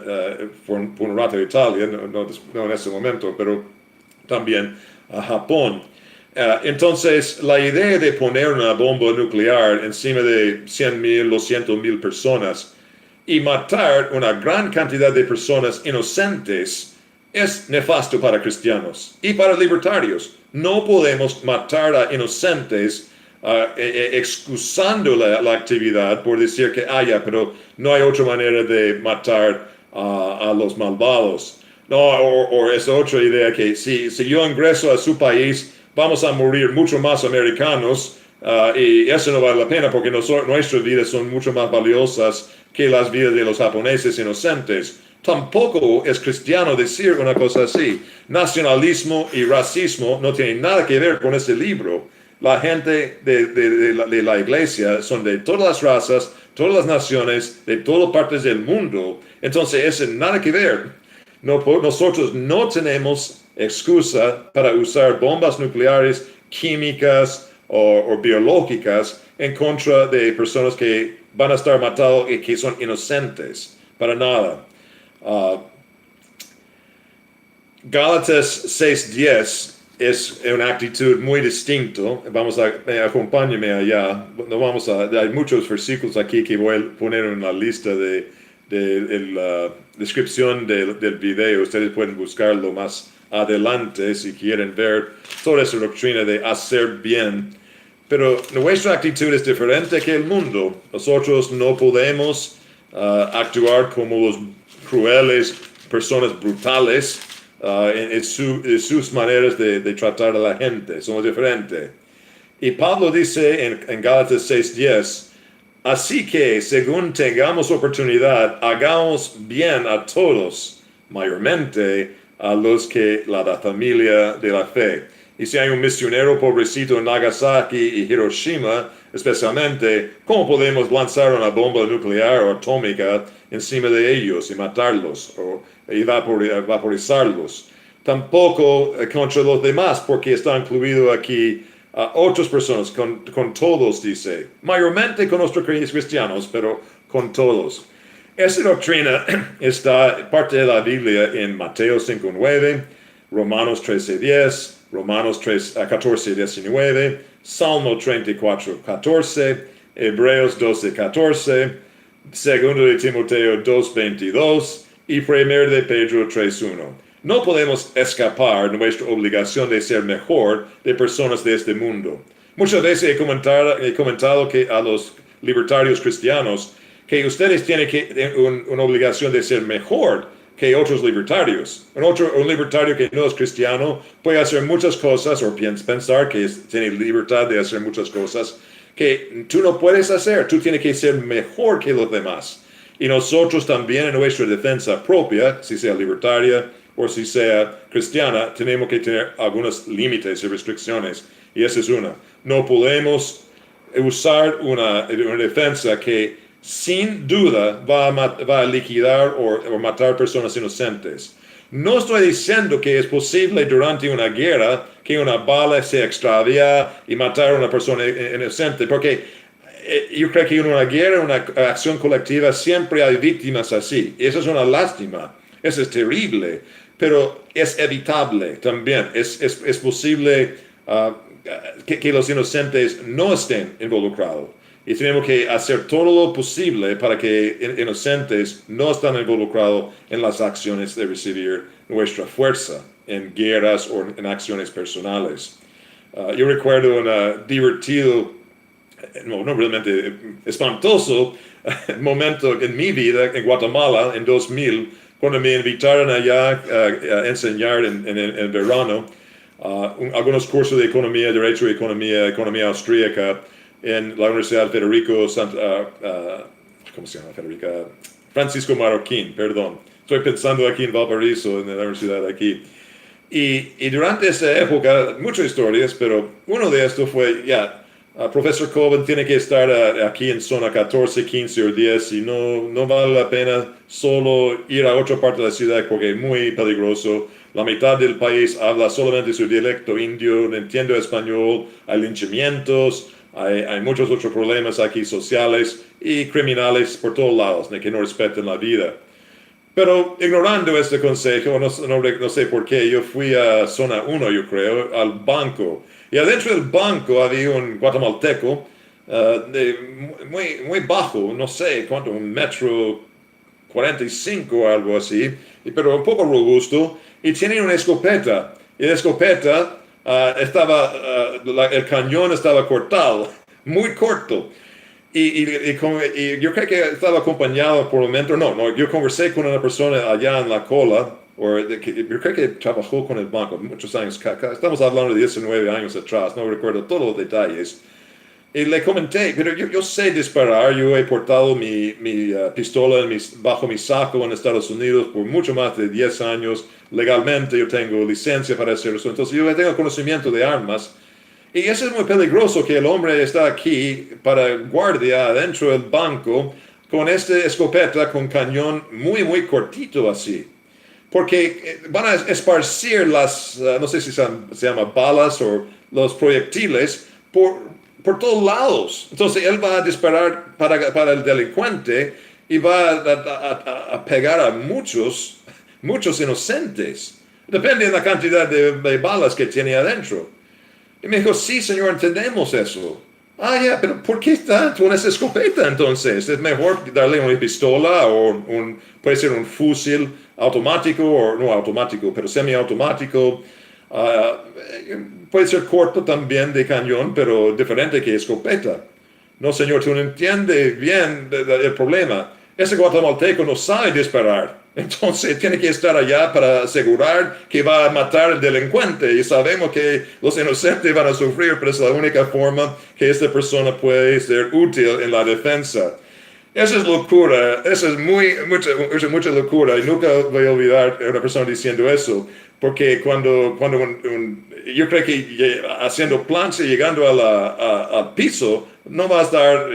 A: por un rato de Italia, no en ese momento, pero también a Japón. Entonces, la idea de poner una bomba nuclear encima de 100,000 o 100,000 personas y matar una gran cantidad de personas inocentes es nefasto para cristianos y para libertarios. No podemos matar a inocentes excusando la actividad por decir que pero no hay otra manera de matar a los malvados. No, o esa otra idea que si yo ingreso a su país, vamos a morir mucho más americanos y eso no vale la pena porque nuestras vidas son mucho más valiosas que las vidas de los japoneses inocentes. Tampoco es cristiano decir una cosa así. Nacionalismo y racismo no tienen nada que ver con ese libro. La gente de la iglesia son de todas las razas, todas las naciones, de todas partes del mundo. Entonces, eso nada que ver. Nosotros no tenemos excusa para usar bombas nucleares, químicas o biológicas en contra de personas que van a estar matados y que son inocentes. Para nada. Gálatas 6:10 es una actitud muy distinta. Acompáñenme allá. Hay muchos versículos aquí que voy a poner en la lista de la descripción del video. Ustedes pueden buscarlo más adelante si quieren ver toda esa doctrina de hacer bien. Pero nuestra actitud es diferente que el mundo. Nosotros no podemos actuar como los crueles, personas brutales en sus maneras de tratar a la gente. Somos diferentes. Y Pablo dice en Gálatas 6:10, así que según tengamos oportunidad, hagamos bien a todos, mayormente a los que la familia de la fe. Y si hay un misionero pobrecito en Nagasaki y Hiroshima, especialmente, ¿cómo podemos lanzar una bomba nuclear o atómica encima de ellos y matarlos o vaporizarlos? Tampoco contra los demás, porque está incluido aquí otras personas, con todos, dice. Mayormente con nuestros cristianos, pero con todos. Esa doctrina está parte de la Biblia en Mateo 5:9, Romanos 13:10, Romanos 14:19, Salmo 34:14, Hebreos 12:14, Segundo de Timoteo 2:22 y Primero de Pedro 3:1. No podemos escapar de nuestra obligación de ser mejor de personas de este mundo. Muchas veces he comentado que a los libertarios cristianos que ustedes tienen una obligación de ser mejor que otros libertarios. Un libertario que no es cristiano puede hacer muchas cosas o pensar que tiene libertad de hacer muchas cosas que tú no puedes hacer. Tú tienes que ser mejor que los demás. Y nosotros también en nuestra defensa propia, si sea libertaria o si sea cristiana, tenemos que tener algunos límites y restricciones. Y esa es una. No podemos usar una defensa que sin duda va a liquidar o matar personas inocentes. No estoy diciendo que es posible durante una guerra que una bala se extravía y matar a una persona inocente, porque yo creo que en una guerra, una acción colectiva, siempre hay víctimas así. Eso es una lástima, eso es terrible, pero es evitable también. Es posible que los inocentes no estén involucrados. Y tenemos que hacer todo lo posible para que inocentes no estén involucrados en las acciones de recibir nuestra fuerza en guerras o en acciones personales. Yo recuerdo un divertido, no realmente espantoso momento en mi vida en Guatemala en 2000, cuando me invitaron allá a enseñar en el verano algunos cursos de economía, derecho de economía austríaca, en la Universidad Francisco Marroquín, perdón. Estoy pensando aquí en Valparaíso, en la universidad aquí. Y durante esa época, muchas historias, pero uno de estos fue, profesor Coben tiene que estar aquí en zona 14, 15 o 10 y no vale la pena solo ir a otra parte de la ciudad porque es muy peligroso. La mitad del país habla solamente su dialecto indio, no entiende español, hay linchamientos, Hay muchos otros problemas aquí sociales y criminales por todos lados, que no respetan la vida. Pero ignorando este consejo, no sé por qué, yo fui a zona 1, yo creo, al banco. Y adentro del banco había un guatemalteco muy bajo, no sé cuánto, 1,45 m, algo así, pero un poco robusto, y tenía una escopeta. Y la escopeta el cañón estaba cortado, muy corto. Y yo creo que estaba acompañado por un mentor. No, yo conversé con una persona allá en la cola, yo creo que trabajó con el banco muchos años. Estamos hablando de 19 años atrás, no recuerdo todos los detalles. Y le comenté, pero yo sé disparar, yo he portado mi pistola bajo mi saco en Estados Unidos por mucho más de 10 años. Legalmente yo tengo licencia para hacer eso, entonces yo tengo conocimiento de armas. Y eso es muy peligroso que el hombre está aquí para guardia adentro del banco con esta escopeta con cañón muy cortito así. Porque van a esparcir no sé si se llama balas o los proyectiles por todos lados. Entonces él va a disparar para el delincuente y va a pegar a muchos inocentes. Depende de la cantidad de balas que tiene adentro. Y me dijo, sí, señor, entendemos eso. Ya, pero ¿por qué está con esa escopeta entonces? Es mejor darle una pistola o puede ser un fusil automático, o no automático, pero semiautomático. Puede ser corto también de cañón, pero diferente que escopeta. No, señor, tú no entiendes bien el problema. Ese guatemalteco no sabe disparar. Entonces tiene que estar allá para asegurar que va a matar al delincuente. Y sabemos que los inocentes van a sufrir, pero es la única forma que esta persona puede ser útil en la defensa. Esa es locura, esa es mucha locura. Y nunca voy a olvidar a una persona diciendo eso. Porque cuando yo creo que haciendo plancha y llegando al piso, no va a estar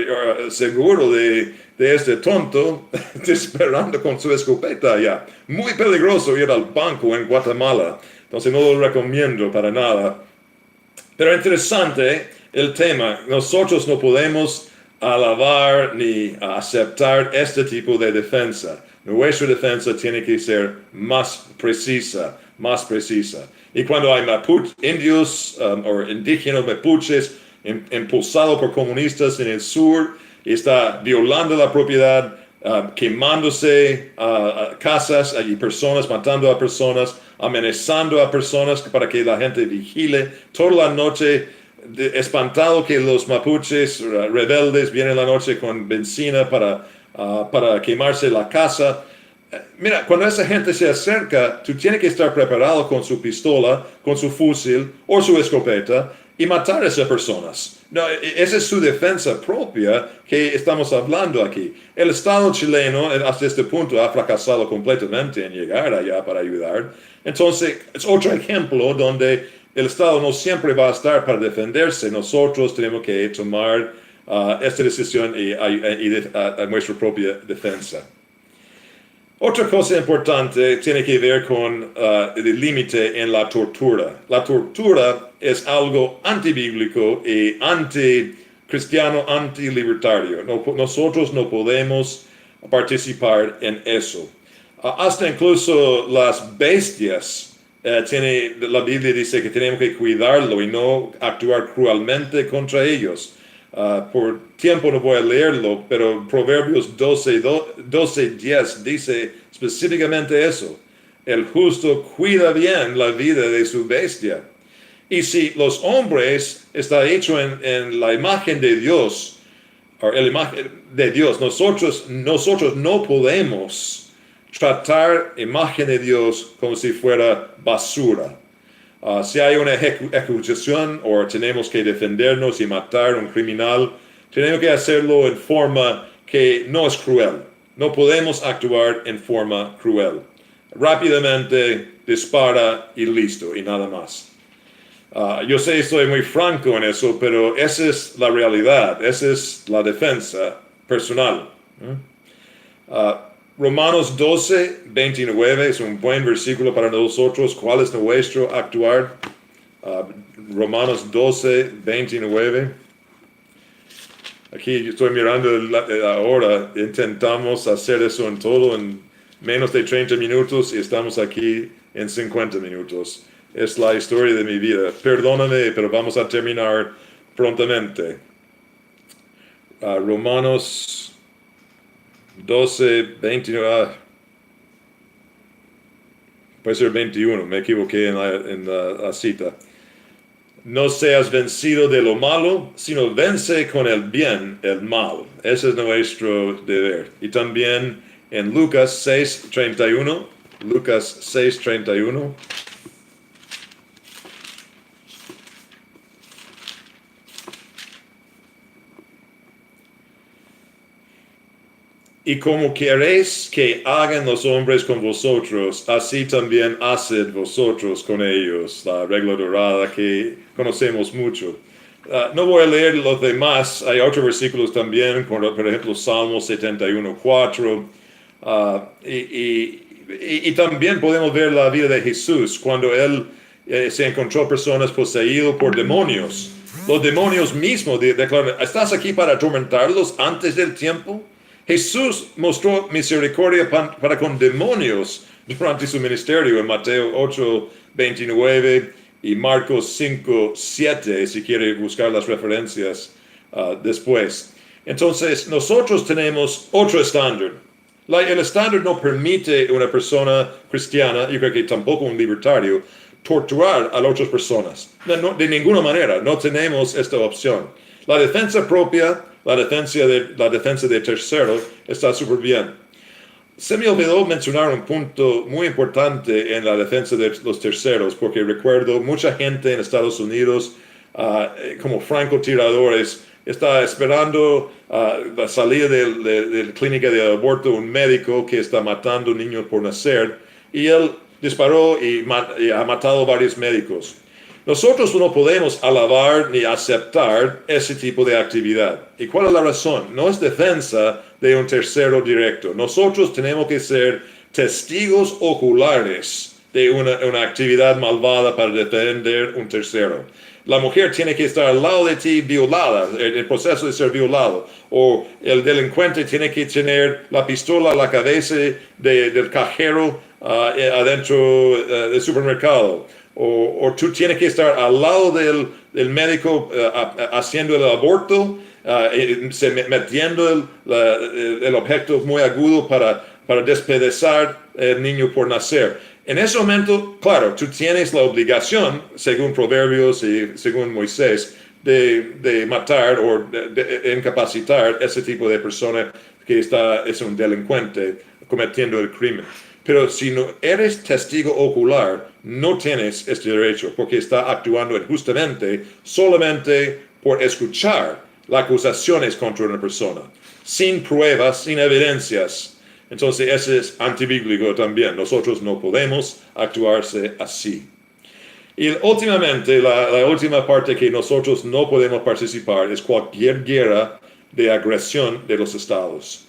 A: seguro de este tonto disparando con su escopeta allá. Muy peligroso ir al banco en Guatemala. Entonces no lo recomiendo para nada. Pero interesante el tema. Nosotros no podemos alabar ni aceptar este tipo de defensa. Nuestra defensa tiene que ser más precisa. Y cuando hay indios o indígenas mapuches impulsados por comunistas en el sur, y está violando la propiedad, quemándose casas y personas, matando a personas, amenazando a personas para que la gente vigile toda la noche, espantado que los mapuches rebeldes vienen la noche con benzina para quemarse la casa. Mira, cuando esa gente se acerca, tú tienes que estar preparado con su pistola, con su fusil o su escopeta y matar a esas personas. No, esa es su defensa propia que estamos hablando aquí. El Estado chileno hasta este punto ha fracasado completamente en llegar allá para ayudar. Entonces, es otro ejemplo donde el Estado no siempre va a estar para defenderse. Nosotros tenemos que tomar esta decisión y a nuestra propia defensa. Otra cosa importante tiene que ver con el límite en la tortura. La tortura es algo antibíblico y anticristiano, antilibertario. Nosotros no podemos participar en eso. Hasta incluso las bestias, la Biblia dice que tenemos que cuidarlo y no actuar cruelmente contra ellos. Por tiempo no voy a leerlo, pero Proverbios 12:10 dice específicamente eso. El justo cuida bien la vida de su bestia. Y si los hombres están hechos en la imagen de Dios, o la imagen de Dios, nosotros no podemos tratar imagen de Dios como si fuera basura. Si hay una ejecución o tenemos que defendernos y matar a un criminal, tenemos que hacerlo en forma que no es cruel. No podemos actuar en forma cruel. Rápidamente dispara y listo, y nada más. Yo sé, estoy muy franco en eso, pero esa es la realidad, esa es la defensa personal. Romanos 12:29 es un buen versículo para nosotros. ¿Cuál es nuestro actuar? Romanos 12:29. Aquí estoy mirando la hora, intentamos hacer eso en todo en menos de 30 minutos y estamos aquí en 50 minutos. Es la historia de mi vida. Perdóname, pero vamos a terminar prontamente. Romanos 12, 29, puede ser 21, me equivoqué en la cita. No seas vencido de lo malo, sino vence con el bien el mal. Ese es nuestro deber. Y también en Lucas 6:31, Lucas 6:31. Y como queréis que hagan los hombres con vosotros, así también haced vosotros con ellos. La regla dorada que conocemos mucho. No voy a leer los demás, hay otros versículos también, por ejemplo, Salmo 71:4. Y también podemos ver la vida de Jesús, cuando él se encontró personas poseídas por demonios. Los demonios mismos declaran, ¿estás aquí para atormentarlos antes del tiempo? Jesús mostró misericordia para con demonios durante su ministerio en Mateo 8:29 y Marcos 5:7, si quiere buscar las referencias después. Entonces, nosotros tenemos otro estándar. El estándar no permite a una persona cristiana, yo creo que tampoco un libertario, torturar a otras personas. No, de ninguna manera, no tenemos esta opción. La defensa propia, la defensa de terceros está súper bien. Se me olvidó mencionar un punto muy importante en la defensa de los terceros, porque recuerdo mucha gente en Estados Unidos, como francotiradores, está esperando la salida de la clínica de aborto, un médico que está matando niños por nacer, y él disparó y ha matado varios médicos. Nosotros no podemos alabar ni aceptar ese tipo de actividad. ¿Y cuál es la razón? No es defensa de un tercero directo. Nosotros tenemos que ser testigos oculares de una actividad malvada para defender un tercero. La mujer tiene que estar al lado de ti violada, en el proceso de ser violado. O el delincuente tiene que tener la pistola a la cabeza del cajero adentro del supermercado. O tú tienes que estar al lado del médico haciendo el aborto, metiendo el objeto muy agudo para despedazar el niño por nacer. En ese momento, claro, tú tienes la obligación, según Proverbios y según Moisés, de matar o de incapacitar ese tipo de persona que es un delincuente cometiendo el crimen. Pero si no eres testigo ocular, no tienes este derecho, porque está actuando injustamente solamente por escuchar las acusaciones contra una persona, sin pruebas, sin evidencias. Entonces, ese es antibíblico también. Nosotros no podemos actuarse así. Y últimamente, la última parte que nosotros no podemos participar es cualquier guerra de agresión de los estados.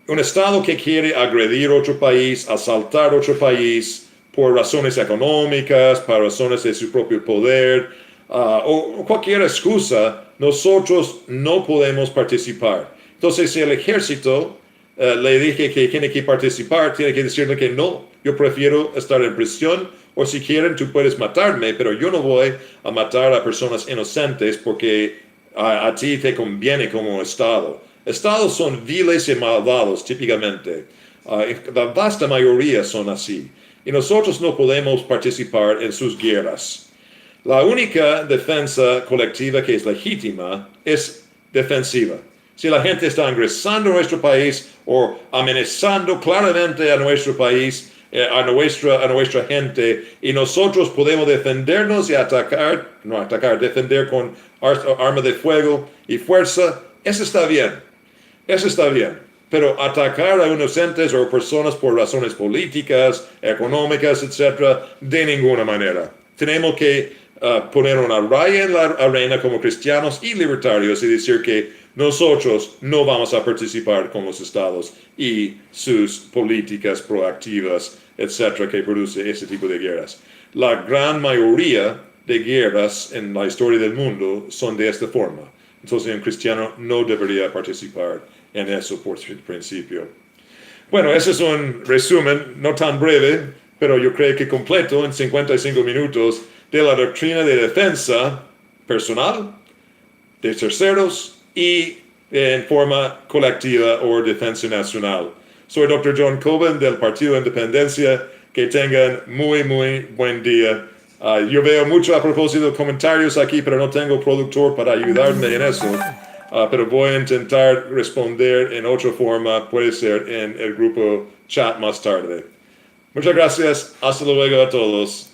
A: Un estado que quiere agredir otro país, asaltar otro país por razones económicas, por razones de su propio poder, o cualquier excusa, nosotros no podemos participar. Entonces, si el ejército le dije que tiene que participar, tiene que decirle que no, yo prefiero estar en prisión, o si quieren, tú puedes matarme, pero yo no voy a matar a personas inocentes porque a ti te conviene como Estado. Estados son viles y malvados, típicamente. La vasta mayoría son así. Y nosotros no podemos participar en sus guerras. La única defensa colectiva que es legítima es defensiva. Si la gente está ingresando a nuestro país o amenazando claramente a nuestro país, a nuestra gente, y nosotros podemos defendernos y defender con arma de fuego y fuerza, eso está bien. Eso está bien, pero atacar a inocentes o personas por razones políticas, económicas, etc., de ninguna manera. Tenemos que poner una raya en la arena como cristianos y libertarios y decir que nosotros no vamos a participar con los estados y sus políticas proactivas, etc., que produce ese tipo de guerras. La gran mayoría de guerras en la historia del mundo son de esta forma. entonces un cristiano no debería participar en eso por principio. Bueno, ese es un resumen, no tan breve, pero yo creo que completo en 55 minutos de la doctrina de defensa personal, de terceros y en forma colectiva o defensa nacional. Soy Dr. John Coben del Partido de Independencia. Que tengan muy buen día. Yo veo mucho a propósito de comentarios aquí, pero no tengo productor para ayudarme en eso. Pero voy a intentar responder en otra forma, puede ser en el grupo chat más tarde. Muchas gracias. Hasta luego a todos.